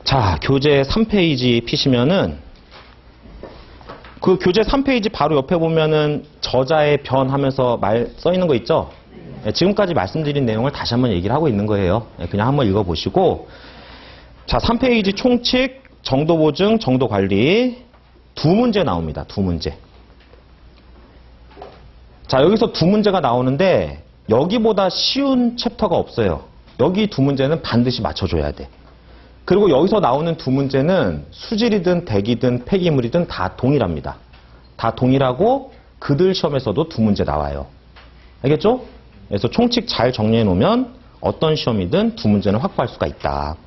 자, 교재 3페이지 피시면은 그 교재 3페이지 바로 옆에 보면은 저자의 변 하면서 말 써 있는 거 있죠? 네, 지금까지 말씀드린 내용을 다시 한번 얘기를 하고 있는 거예요. 네, 그냥 한번 읽어보시고. 자, 3페이지 총칙, 정도 보증, 정도 관리. 두 문제 나옵니다. 두 문제. 자, 여기서 두 문제가 나오는데 여기보다 쉬운 챕터가 없어요. 여기 두 문제는 반드시 맞춰줘야 돼. 그리고 여기서 나오는 두 문제는 수질이든 대기든 폐기물이든 다 동일합니다. 다 동일하고 그들 시험에서도 두 문제 나와요. 알겠죠? 그래서 총칙 잘 정리해 놓으면 어떤 시험이든 두 문제는 확보할 수가 있다.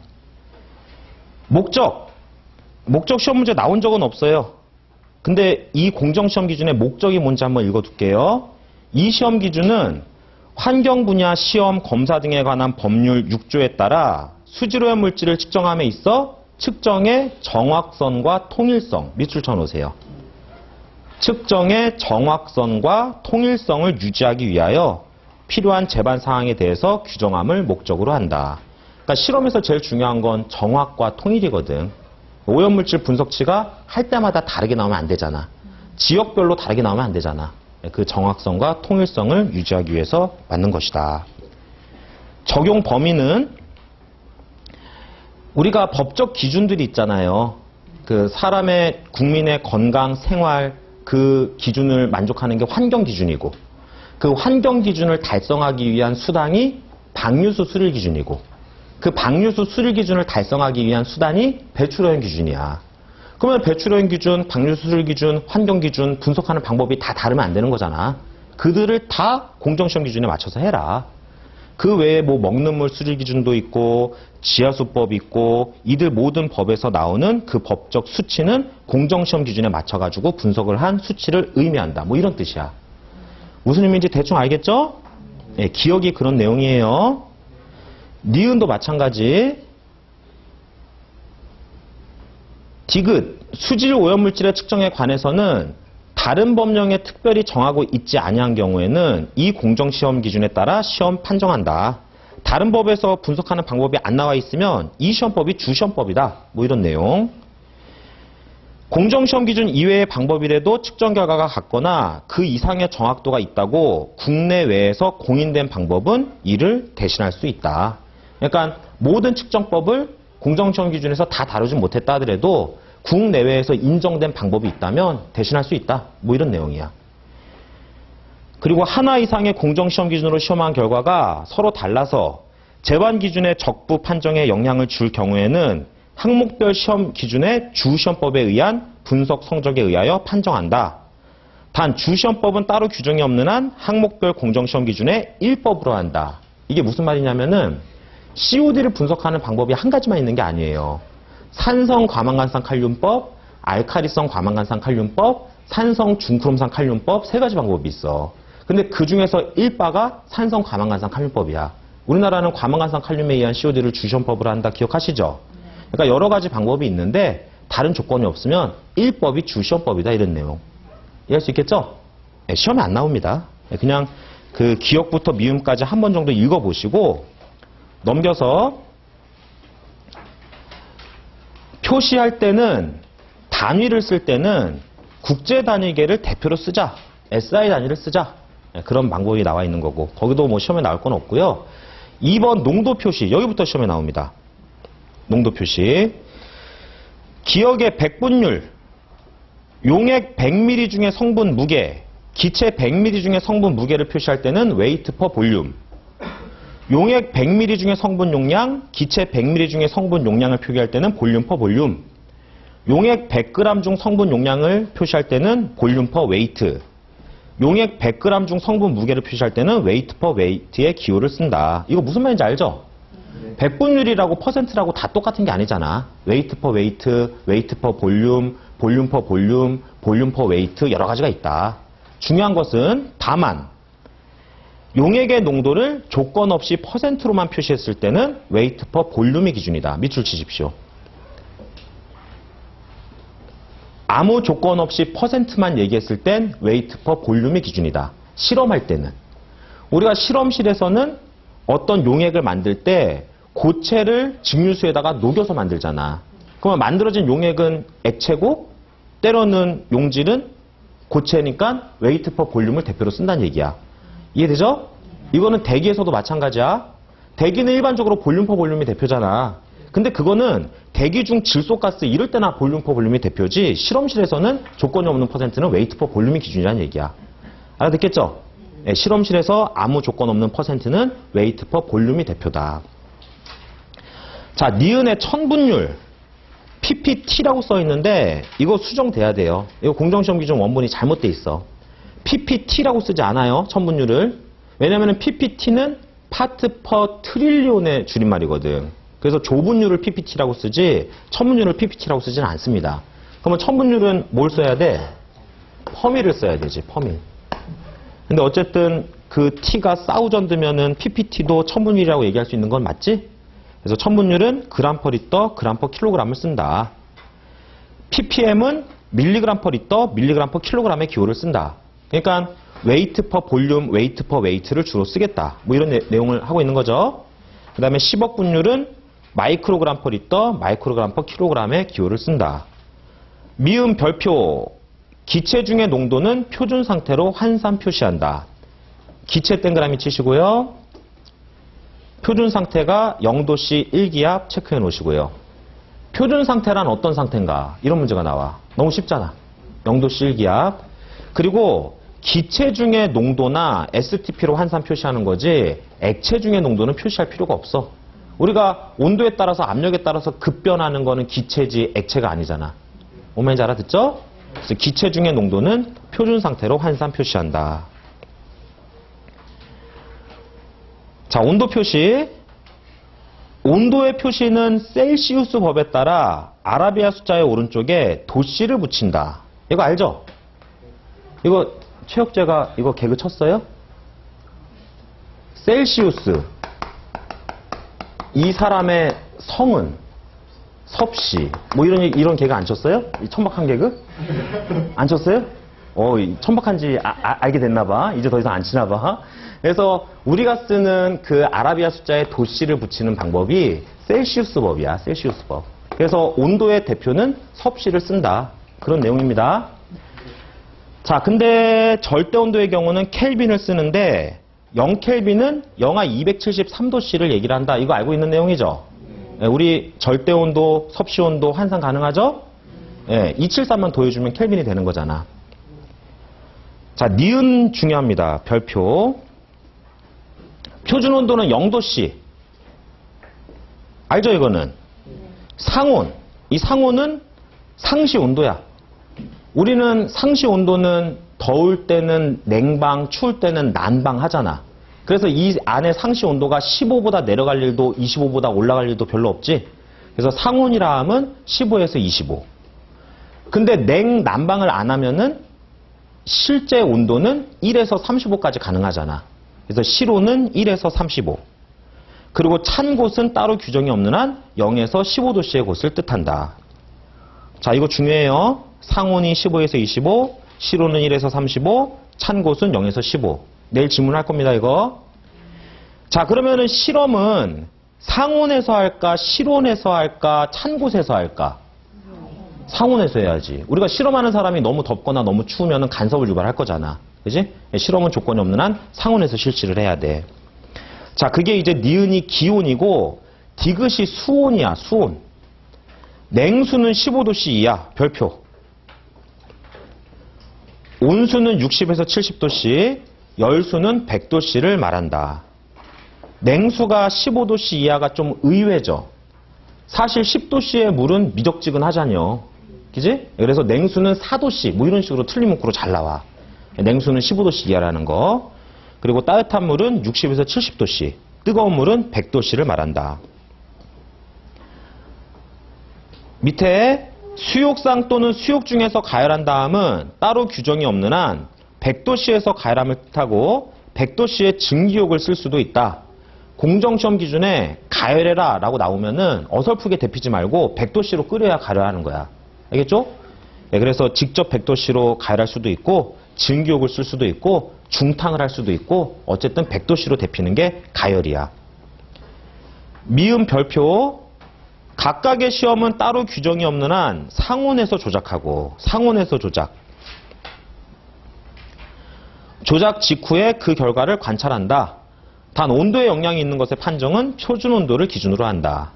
목적 시험 문제 나온 적은 없어요. 근데 이 공정시험 기준의 목적이 뭔지 한번 읽어둘게요. 이 시험 기준은 환경 분야 시험 검사 등에 관한 법률 6조에 따라 수질오염 물질을 측정함에 있어 측정의 정확성과 통일성, 밑줄 쳐놓으세요. 측정의 정확성과 통일성을 유지하기 위하여 필요한 제반 사항에 대해서 규정함을 목적으로 한다. 그러니까 실험에서 제일 중요한 건 정확과 통일이거든. 오염물질 분석치가 할 때마다 다르게 나오면 안 되잖아. 지역별로 다르게 나오면 안 되잖아. 그 정확성과 통일성을 유지하기 위해서 만든 것이다. 적용 범위는 우리가 법적 기준들이 있잖아요. 그 사람의 국민의 건강, 생활 그 기준을 만족하는 게 환경 기준이고 그 환경 기준을 달성하기 위한 수단이 방류수 수릴 기준이고 그 방류수 수릴 기준을 달성하기 위한 수단이 배출오염 기준이야. 그러면 배출오염 기준, 방류수 수릴 기준, 환경 기준 분석하는 방법이 다 다르면 안 되는 거잖아. 그들을 다 공정시험 기준에 맞춰서 해라. 그 외에 뭐 먹는 물 수질 기준도 있고 지하수법 있고 이들 모든 법에서 나오는 그 법적 수치는 공정시험 기준에 맞춰가지고 분석을 한 수치를 의미한다. 뭐 이런 뜻이야. 무슨 의미인지 대충 알겠죠? 네, 기억이 그런 내용이에요. 니은도 마찬가지. 디귿, 수질 오염물질의 측정에 관해서는 다른 법령에 특별히 정하고 있지 아니한 경우에는 이 공정시험 기준에 따라 시험 판정한다. 다른 법에서 분석하는 방법이 안 나와 있으면 이 시험법이 주시험법이다. 뭐 이런 내용. 공정시험 기준 이외의 방법이라도 측정 결과가 같거나 그 이상의 정확도가 있다고 국내외에서 공인된 방법은 이를 대신할 수 있다. 그러니까 모든 측정법을 공정시험 기준에서 다 다루지 못했다 하더라도 국내외에서 인정된 방법이 있다면 대신할 수 있다. 뭐 이런 내용이야. 그리고 하나 이상의 공정시험 기준으로 시험한 결과가 서로 달라서 제반 기준의 적부 판정에 영향을 줄 경우에는 항목별 시험 기준의 주시험법에 의한 분석 성적에 의하여 판정한다. 단 주시험법은 따로 규정이 없는 한 항목별 공정시험 기준의 일법으로 한다. 이게 무슨 말이냐면은 COD를 분석하는 방법이 한 가지만 있는 게 아니에요. 산성 과망간산 칼륨법, 알카리성 과망간산 칼륨법, 산성 중크롬산 칼륨법 세 가지 방법이 있어. 근데 그 중에서 1바가 산성 과망간산 칼륨법이야. 우리나라는 과망간산 칼륨에 의한 COD를 주시험법으로 한다. 기억하시죠? 그러니까 여러 가지 방법이 있는데 다른 조건이 없으면 1법이 주시험법이다. 이런 내용. 이해할 수 있겠죠? 네, 시험에 안 나옵니다. 네, 그냥 그 기억부터 미음까지 한 번 정도 읽어보시고 넘겨서 표시할 때는 단위를 쓸 때는 국제 단위계를 대표로 쓰자. SI 단위를 쓰자. 그런 방법이 나와 있는 거고 거기도 뭐 시험에 나올 건 없고요. 2번 농도 표시 여기부터 시험에 나옵니다. 농도 표시 기억의 백분율 용액 100ml 중에 성분 무게 기체 100ml 중에 성분 무게를 표시할 때는 weight per volume 용액 100ml 중에 성분 용량, 기체 100ml 중에 성분 용량을 표기할 때는 볼륨 퍼 볼륨. 용액 100g 중 성분 용량을 표시할 때는 볼륨 퍼 웨이트. 용액 100g 중 성분 무게를 표시할 때는 웨이트 퍼 웨이트의 기호를 쓴다. 이거 무슨 말인지 알죠? 백분율이라고 퍼센트라고 다 똑같은 게 아니잖아. 웨이트 퍼 웨이트, 웨이트 퍼 볼륨, 볼륨 퍼 볼륨, 볼륨 퍼 웨이트 여러 가지가 있다. 중요한 것은 다만 용액의 농도를 조건 없이 퍼센트로만 표시했을 때는 웨이트 퍼 볼륨이 기준이다. 밑줄 치십시오. 아무 조건 없이 퍼센트만 얘기했을 땐 웨이트 퍼 볼륨이 기준이다. 실험할 때는. 우리가 실험실에서는 어떤 용액을 만들 때 고체를 증류수에다가 녹여서 만들잖아. 그러면 만들어진 용액은 액체고 때로는 용질은 고체니까 웨이트 퍼 볼륨을 대표로 쓴다는 얘기야. 이해되죠? 이거는 대기에서도 마찬가지야. 대기는 일반적으로 볼륨 퍼 볼륨이 대표잖아. 근데 그거는 대기 중 질소가스 이럴 때나 볼륨 퍼 볼륨이 대표지 실험실에서는 조건이 없는 퍼센트는 웨이트 퍼 볼륨이 기준이라는 얘기야. 알아듣겠죠? 네, 실험실에서 아무 조건 없는 퍼센트는 웨이트 퍼 볼륨이 대표다. 자, 니은의 천분율 PPT라고 써 있는데 이거 수정돼야 돼요. 이거 공정시험 기준 원본이 잘못돼 있어. PPT라고 쓰지 않아요. 천분율을. 왜냐면 PPT는 파트 퍼 트릴리온의 줄임말이거든. 그래서 조분율을 PPT라고 쓰지 천분율을 PPT라고 쓰지는 않습니다. 그러면 천분율은 뭘 써야 돼? 퍼밀을 써야 되지. 퍼밀. 근데 어쨌든 그 T가 사우전드면은 PPT도 천분율이라고 얘기할 수 있는 건 맞지? 그래서 천분율은 그램 퍼 리터, 그램 퍼 킬로그램을 쓴다. ppm은 밀리그램 퍼 리터, 밀리그램 퍼 킬로그램의 기호를 쓴다. 그러니까 웨이트 퍼 볼륨, 웨이트 퍼 웨이트를 주로 쓰겠다. 뭐 이런 내용을 하고 있는 거죠. 그 다음에 10억 분율은 마이크로그램 퍼 리터, 마이크로그램 퍼 킬로그램의 기호를 쓴다. 미음 별표, 기체 중의 농도는 표준 상태로 환산 표시한다. 기체 동그라미 치시고요. 표준 상태가 0도씨 1기압 체크해 놓으시고요. 표준 상태란 어떤 상태인가? 이런 문제가 나와. 너무 쉽잖아. 0도씨 1기압. 그리고 기체 중의 농도나 STP로 환산 표시하는 거지 액체 중의 농도는 표시할 필요가 없어. 우리가 온도에 따라서 압력에 따라서 급변하는 거는 기체지 액체가 아니잖아. 뭔 말인지 알아듣죠? 그래서 기체 중의 농도는 표준 상태로 환산 표시한다. 자, 온도 표시. 온도의 표시는 셀시우스 법에 따라 아라비아 숫자의 오른쪽에 도씨를 붙인다. 이거 알죠? 이거 최혁재가 이거 개그 쳤어요? 셀시우스. 이 사람의 성은 섭씨. 뭐 이런 개그 안 쳤어요? 천박한 개그? 안 쳤어요? 천박한지 알게 됐나 봐. 이제 더 이상 안 치나 봐. 그래서 우리가 쓰는 그 아라비아 숫자에 도씨를 붙이는 방법이 셀시우스 법이야. 셀시우스 법. 그래서 온도의 대표는 섭씨를 쓴다. 그런 내용입니다. 자, 근데 절대 온도의 경우는 켈빈을 쓰는데 0켈빈은 영하 273도씨를 얘기를 한다. 이거 알고 있는 내용이죠? 네, 우리 절대 온도, 섭씨 온도 환산 가능하죠? 네, 273만 더해주면 켈빈이 되는 거잖아. 자, 니은 중요합니다. 별표. 표준 온도는 0도씨. 알죠, 이거는? 상온. 이 상온은 상시 온도야. 우리는 상시 온도는 더울 때는 냉방, 추울 때는 난방 하잖아. 그래서 이 안에 상시 온도가 15보다 내려갈 일도 25보다 올라갈 일도 별로 없지. 그래서 상온이라 하면 15에서 25. 근데 냉난방을 안 하면은 실제 온도는 1에서 35까지 가능하잖아. 그래서 실온은 1에서 35. 그리고 찬 곳은 따로 규정이 없는 한 0에서 15도씨의 곳을 뜻한다. 자, 이거 중요해요. 상온이 15에서 25, 실온은 1에서 35, 찬 곳은 0에서 15. 내일 질문할 겁니다, 이거. 자, 그러면은 실험은 상온에서 할까, 실온에서 할까, 찬 곳에서 할까? 상온에서 해야지. 우리가 실험하는 사람이 너무 덥거나 너무 추우면 간섭을 유발할 거잖아. 그지? 실험은 조건이 없는 한 상온에서 실시를 해야 돼. 자, 그게 이제 니은이 기온이고, 디귿이 수온이야, 수온. 냉수는 15도씨 이하, 별표. 온수는 60에서 70도씨, 열수는 100도씨를 말한다. 냉수가 15도씨 이하가 좀 의외죠. 사실 10도씨의 물은 미적지근하잖요. 그지? 그래서 냉수는 4도씨, 뭐 이런 식으로 틀린 문구로 잘 나와. 냉수는 15도씨 이하라는 거. 그리고 따뜻한 물은 60에서 70도씨, 뜨거운 물은 100도씨를 말한다. 밑에 수욕상 또는 수욕 중에서 가열한 다음은 따로 규정이 없는 한 100도씨에서 가열함을 뜻하고 100도씨의 증기욕을 쓸 수도 있다. 공정시험 기준에 가열해라 라고 나오면은 어설프게 데피지 말고 100도씨로 끓여야 가열하는 거야. 알겠죠? 그래서 직접 100도씨로 가열할 수도 있고 증기욕을 쓸 수도 있고 중탕을 할 수도 있고 어쨌든 100도씨로 데피는 게 가열이야. 미음 별표 각각의 시험은 따로 규정이 없는 한 상온에서 조작하고 상온에서 조작 직후에 그 결과를 관찰한다. 단 온도에 영향이 있는 것의 판정은 표준 온도를 기준으로 한다.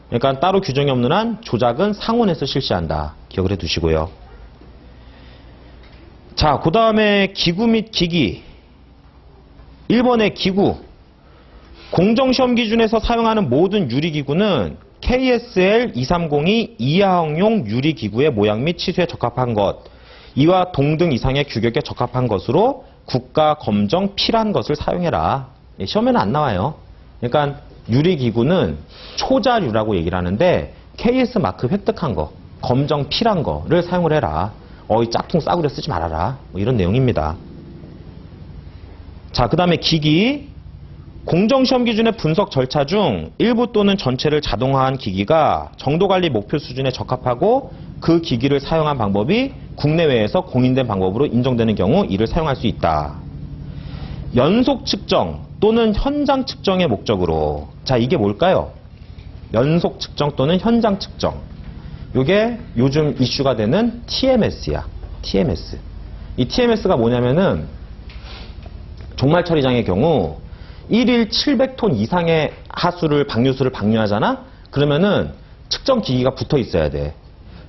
그러니까 따로 규정이 없는 한 조작은 상온에서 실시한다. 기억을 해두시고요. 자, 그 다음에 기구 및 기기. 1번의 기구. 공정시험 기준에서 사용하는 모든 유리기구는 KSL 2302 이하용용 유리기구의 모양 및 치수에 적합한 것, 이와 동등 이상의 규격에 적합한 것으로 국가 검정 필한 것을 사용해라. 시험에는 안 나와요. 그러니까 유리기구는 초자류라고 얘기를 하는데 KS 마크 획득한 거, 검정 필한 거를 사용을 해라. 이 짝퉁 싸구려 쓰지 말아라. 뭐 이런 내용입니다. 자, 그 다음에 기기. 공정시험 기준의 분석 절차 중 일부 또는 전체를 자동화한 기기가 정도관리 목표 수준에 적합하고 그 기기를 사용한 방법이 국내외에서 공인된 방법으로 인정되는 경우 이를 사용할 수 있다. 연속 측정 또는 현장 측정의 목적으로. 자, 이게 뭘까요? 연속 측정 또는 현장 측정. 이게 요즘 이슈가 되는 TMS야. TMS. 이 TMS가 뭐냐면은 종말 처리장의 경우 1일 700톤 이상의 방류수를 방류하잖아? 그러면은 측정 기기가 붙어 있어야 돼.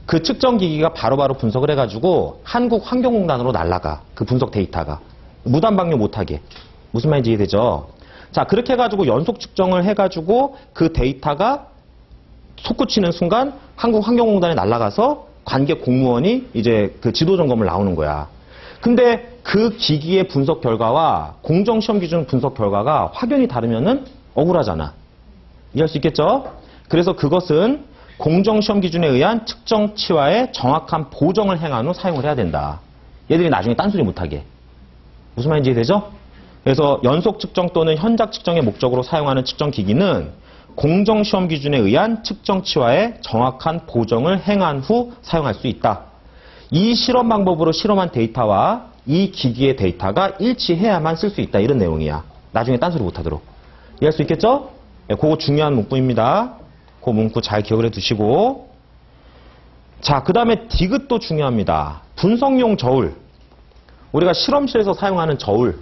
그 측정 기기가 바로바로 분석을 해가지고 한국환경공단으로 날아가. 그 분석 데이터가. 무단 방류 못하게. 무슨 말인지 이해되죠? 자, 그렇게 해가지고 연속 측정을 해가지고 그 데이터가 솟구치는 순간 한국환경공단에 날아가서 관계 공무원이 이제 그 지도 점검을 나오는 거야. 근데 그 기기의 분석 결과와 공정시험 기준 분석 결과가 확연히 다르면은 억울하잖아. 이해할 수 있겠죠? 그래서 그것은 공정시험 기준에 의한 측정치와의 정확한 보정을 행한 후 사용을 해야 된다. 얘들이 나중에 딴소리 못하게. 무슨 말인지 이해되죠? 그래서 연속 측정 또는 현장 측정의 목적으로 사용하는 측정 기기는 공정시험 기준에 의한 측정치와의 정확한 보정을 행한 후 사용할 수 있다. 이 실험 방법으로 실험한 데이터와 이 기기의 데이터가 일치해야만 쓸 수 있다. 이런 내용이야. 나중에 딴소리 못하도록. 이해할 수 있겠죠? 네, 그거 중요한 문구입니다. 그 문구 잘 기억을 해두시고. 자, 그 다음에 디귿도 중요합니다. 분석용 저울. 우리가 실험실에서 사용하는 저울.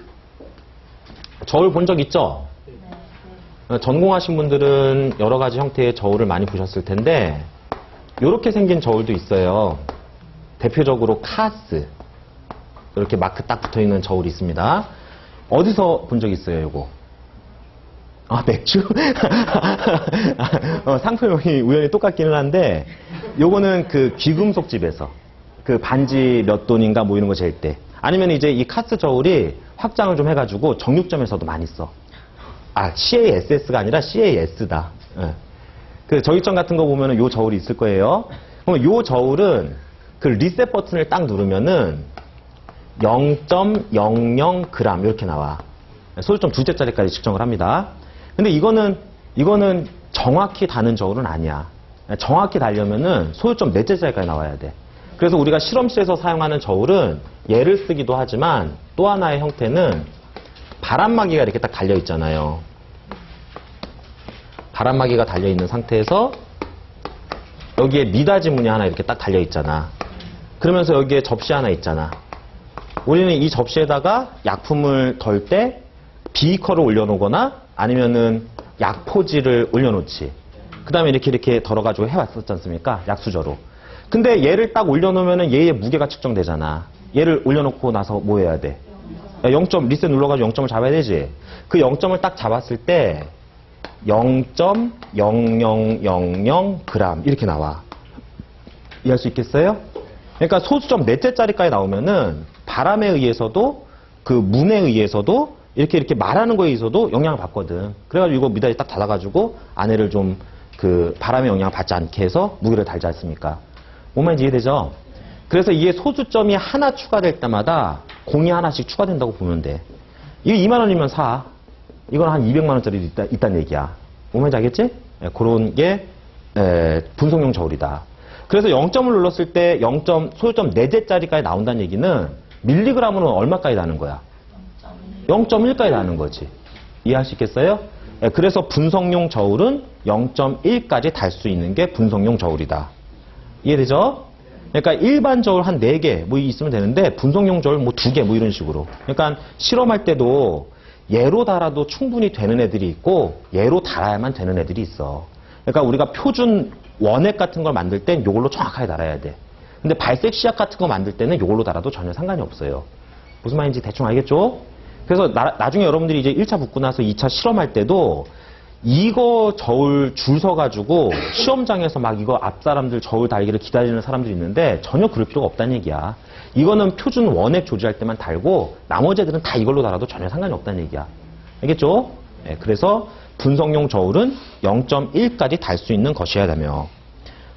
저울 본 적 있죠? 전공하신 분들은 여러 가지 형태의 저울을 많이 보셨을 텐데 이렇게 생긴 저울도 있어요. 대표적으로 카스. 이렇게 마크 딱 붙어있는 저울이 있습니다. 어디서 본 적 있어요, 이거? 아, 맥주? 상표명이 우연히 똑같기는 한데 요거는 그 귀금속 집에서 그 반지 몇 돈인가 뭐 이런 거 잴 때. 아니면 이제 이 카스 저울이 확장을 좀 해가지고 정육점에서도 많이 써. CASS가 아니라 CAS다. 그 정육점 같은 거 보면은 요 저울이 있을 거예요. 그럼 요 저울은 그 리셋 버튼을 딱 누르면은 0.00g 이렇게 나와. 소유점 둘째 자리까지 측정을 합니다. 근데 이거는 정확히 다는 저울은 아니야. 정확히 달려면은 소유점 넷째 자리까지 나와야 돼. 그래서 우리가 실험실에서 사용하는 저울은 얘를 쓰기도 하지만 또 하나의 형태는 바람막이가 이렇게 딱 달려 있잖아요. 바람막이가 달려 있는 상태에서 여기에 미닫이 문이 하나 이렇게 딱 달려 있잖아. 그러면서 여기에 접시 하나 있잖아. 우리는 이 접시에다가 약품을 덜 때 비커를 올려놓거나 아니면은 약포지를 올려놓지. 그 다음에 이렇게 덜어가지고 해왔었지 않습니까? 약수저로. 근데 얘를 딱 올려놓으면은 얘의 무게가 측정되잖아. 얘를 올려놓고 나서 뭐 해야 돼? 0점, 리셋 눌러가지고 0점을 잡아야 되지. 그 0점을 딱 잡았을 때 0.0000g 이렇게 나와. 이해할 수 있겠어요? 그러니까 소수점 넷째 자리까지 나오면은 바람에 의해서도 그 문에 의해서도 이렇게 말하는 거에 의해서도 영향을 받거든. 그래가지고 이거 미닫이 딱 닫아가지고 안에를 좀 그 바람의 영향을 받지 않게 해서 무게를 달지 않습니까? 뭔 말인지 이해되죠? 그래서 이게 소수점이 하나 추가될 때마다 공이 하나씩 추가된다고 보면 돼. 이거 2만 원이면 사. 이건 한 200만 원짜리 있다는 얘기야. 뭔 말인지 알겠지? 그런 게 분석용 저울이다. 그래서 0점을 눌렀을 때 0.소요점 4제짜리까지 나온다는 얘기는 밀리그램으로는 얼마까지 나는 거야? 0.1까지 나는 거지. 이해할 수 있겠어요? 예, 그래서 분석용 저울은 0.1까지 달 수 있는 게 분석용 저울이다. 이해되죠? 그러니까 일반 저울 한 4개 뭐 있으면 되는데 분석용 저울 뭐 2개 뭐 이런 식으로. 그러니까 실험할 때도 얘로 달아도 충분히 되는 애들이 있고 얘로 달아야만 되는 애들이 있어. 그러니까 우리가 표준 원액 같은 걸 만들 땐 이걸로 정확하게 달아야 돼. 근데 발색 시약 같은 거 만들 때는 이걸로 달아도 전혀 상관이 없어요. 무슨 말인지 대충 알겠죠? 그래서 나중에 여러분들이 이제 1차 붙고 나서 2차 실험할 때도 이거 저울 줄 서가지고 시험장에서 막 이거 앞 사람들 저울 달기를 기다리는 사람들이 있는데 전혀 그럴 필요가 없다는 얘기야. 이거는 표준 원액 조절할 때만 달고 나머지 애들은 다 이걸로 달아도 전혀 상관이 없다는 얘기야. 알겠죠? 네, 그래서 분석용 저울은 0.1까지 달 수 있는 것이어야 되며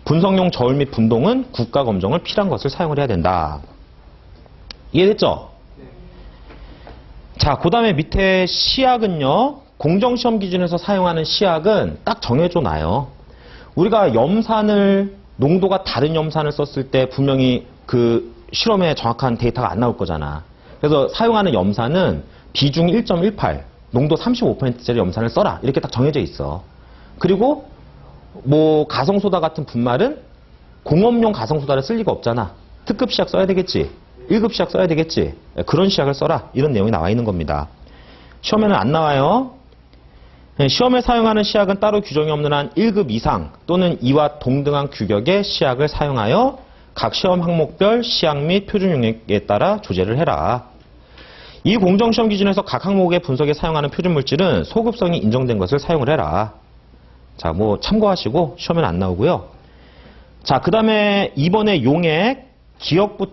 분석용 저울 및 분동은 국가 검정을 필요한 것을 사용을 해야 된다. 이해됐죠? 자, 그 다음에 밑에 시약은요. 공정시험 기준에서 사용하는 시약은 딱 정해져 놔요. 우리가 염산을 농도가 다른 염산을 썼을 때 분명히 그 실험에 정확한 데이터가 안 나올 거잖아. 그래서 사용하는 염산은 비중 1.18, 농도 35%짜리 염산을 써라. 이렇게 딱 정해져 있어. 그리고 뭐 가성소다 같은 분말은 공업용 가성소다를 쓸 리가 없잖아. 특급 시약 써야 되겠지. 1급 시약 써야 되겠지. 그런 시약을 써라. 이런 내용이 나와 있는 겁니다. 시험에는 안 나와요. 시험에 사용하는 시약은 따로 규정이 없는 한 1급 이상 또는 이와 동등한 규격의 시약을 사용하여 각 시험 항목별 시약 및 표준 용액에 따라 조제를 해라. 이 공정시험 기준에서 각 항목의 분석에 사용하는 표준 물질은 소급성이 인정된 것을 사용을 해라. 자, 뭐 참고하시고 시험에는 안 나오고요. 자, 그 다음에 이번에 용액 기억부터